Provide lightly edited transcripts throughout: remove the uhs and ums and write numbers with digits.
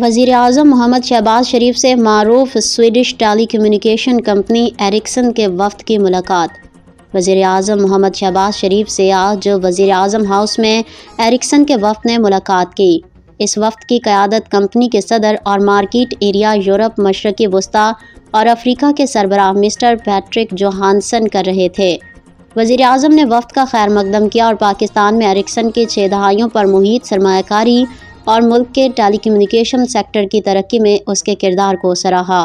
وزیر اعظم محمد شہباز شریف سے معروف سویڈش ٹیلی کمیونیکیشن کمپنی ایرکسن کے وفد کی ملاقات۔ وزیر اعظم محمد شہباز شریف سے آج وزیر اعظم ہاؤس میں ایرکسن کے وفد نے ملاقات کی۔ اس وفد کی قیادت کمپنی کے صدر اور مارکیٹ ایریا یورپ، مشرقی وسطیٰ اور افریقہ کے سربراہ مسٹر پیٹرک جوہانسن کر رہے تھے۔ وزیر اعظم نے وفد کا خیر مقدم کیا اور پاکستان میں ایرکسن کی 6 دہائیوں پر محیط سرمایہ کاری اور ملک کے ٹیلی کمیونیکیشن سیکٹر کی ترقی میں اس کے کردار کو سراہا۔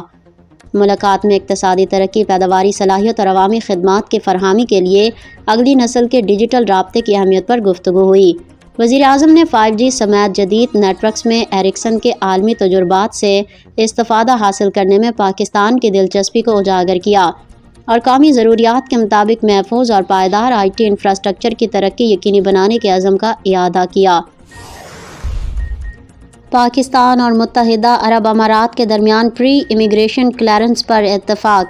ملاقات میں اقتصادی ترقی، پیداواری صلاحیت اور عوامی خدمات کی فراہمی کے لیے اگلی نسل کے ڈیجیٹل رابطے کی اہمیت پر گفتگو ہوئی۔ وزیر اعظم نے 5G سمیت جدید نیٹ ورکس میں ایرکسن کے عالمی تجربات سے استفادہ حاصل کرنے میں پاکستان کی دلچسپی کو اجاگر کیا اور قومی ضروریات کے مطابق محفوظ اور پائیدار IT انفراسٹرکچر کی ترقی یقینی بنانے کے عزم کا اعادہ کیا۔ پاکستان اور متحدہ عرب امارات کے درمیان پری امیگریشن کلیئرنس پر اتفاق۔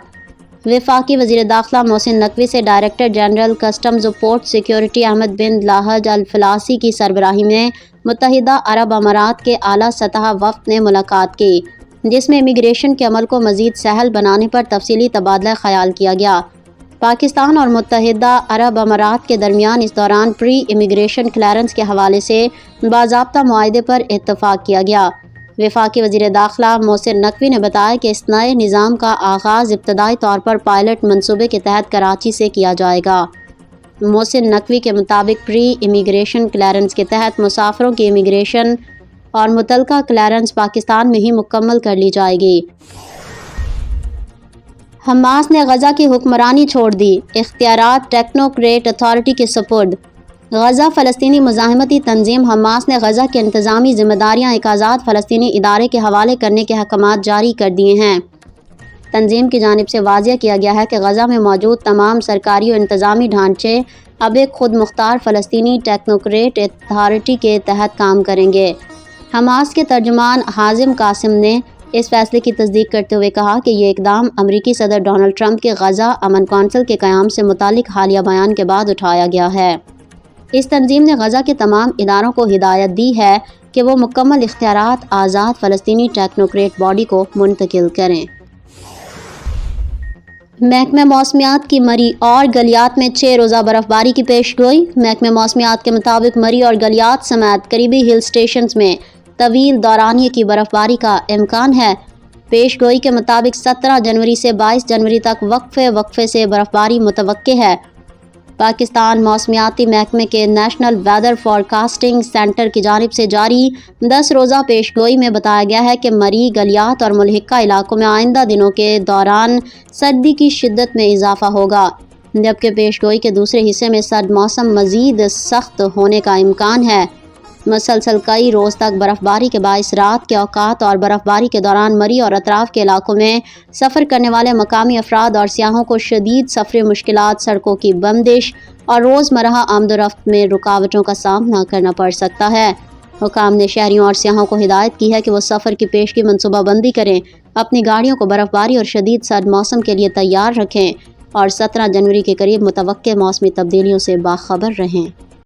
وفاقی وزیر داخلہ محسن نقوی سے ڈائریکٹر جنرل کسٹمز و پورٹ سیکیورٹی احمد بن لاہج الفلاسی کی سربراہی میں متحدہ عرب امارات کے اعلیٰ سطح وفد نے ملاقات کی، جس میں امیگریشن کے عمل کو مزید سہل بنانے پر تفصیلی تبادلہ خیال کیا گیا۔ پاکستان اور متحدہ عرب امارات کے درمیان اس دوران پری امیگریشن کلیئرنس کے حوالے سے باضابطہ معاہدے پر اتفاق کیا گیا۔ وفاقی وزیر داخلہ محسن نقوی نے بتایا کہ اس نئے نظام کا آغاز ابتدائی طور پر پائلٹ منصوبے کے تحت کراچی سے کیا جائے گا۔ محسن نقوی کے مطابق پری امیگریشن کلیئرنس کے تحت مسافروں کی امیگریشن اور متعلقہ کلیئرنس پاکستان میں ہی مکمل کر لی جائے گی۔ حماس نے غزہ کی حکمرانی چھوڑ دی، اختیارات ٹیکنوکریٹ اتھارٹی کے سپرد۔ غزہ فلسطینی مزاحمتی تنظیم حماس نے غزہ کی انتظامی ذمہ داریاں ایک آزاد فلسطینی ادارے کے حوالے کرنے کے احکامات جاری کر دیے ہیں۔ تنظیم کی جانب سے واضح کیا گیا ہے کہ غزہ میں موجود تمام سرکاری و انتظامی ڈھانچے اب ایک خود مختار فلسطینی ٹیکنوکریٹ اتھارٹی کے تحت کام کریں گے۔ حماس کے ترجمان حازم قاسم نے اس فیصلے کی تصدیق کرتے ہوئے کہا کہ یہ اقدام امریکی صدر ڈونلڈ ٹرمپ کے غزہ امن کونسل کے قیام سے متعلق حالیہ بیان کے بعد اٹھایا گیا ہے۔ اس تنظیم نے غزہ کے تمام اداروں کو ہدایت دی ہے کہ وہ مکمل اختیارات آزاد فلسطینی ٹیکنوکریٹ باڈی کو منتقل کریں۔ محکمہ موسمیات کی مری اور گلیات میں 6 روزہ برف باری کی پیش گوئی۔ محکمہ موسمیات کے مطابق مری اور گلیات سمیت قریبی ہل اسٹیشنز میں طویل دورانیے کی برف باری کا امکان ہے۔ پیش گوئی کے مطابق 17 جنوری سے 22 جنوری تک وقفے سے برف باری متوقع ہے۔ پاکستان موسمیاتی محکمے کے نیشنل ویدر فورکاسٹنگ سینٹر کی جانب سے جاری 10 روزہ پیش گوئی میں بتایا گیا ہے کہ مری، گلیات اور ملحقہ علاقوں میں آئندہ دنوں کے دوران سردی کی شدت میں اضافہ ہوگا، جبکہ پیش گوئی کے دوسرے حصے میں سرد موسم مزید سخت ہونے کا امکان ہے۔ مسلسل کئی روز تک برف باری کے باعث رات کے اوقات اور برف باری کے دوران مری اور اطراف کے علاقوں میں سفر کرنے والے مقامی افراد اور سیاحوں کو شدید سفری مشکلات، سڑکوں کی بندش اور روزمرہ آمد و رفت میں رکاوٹوں کا سامنا کرنا پڑ سکتا ہے۔ حکام نے شہریوں اور سیاحوں کو ہدایت کی ہے کہ وہ سفر کی پیشگی منصوبہ بندی کریں، اپنی گاڑیوں کو برف باری اور شدید سرد موسم کے لیے تیار رکھیں اور 17 جنوری کے قریب متوقع موسمی تبدیلیوں سے باخبر رہیں۔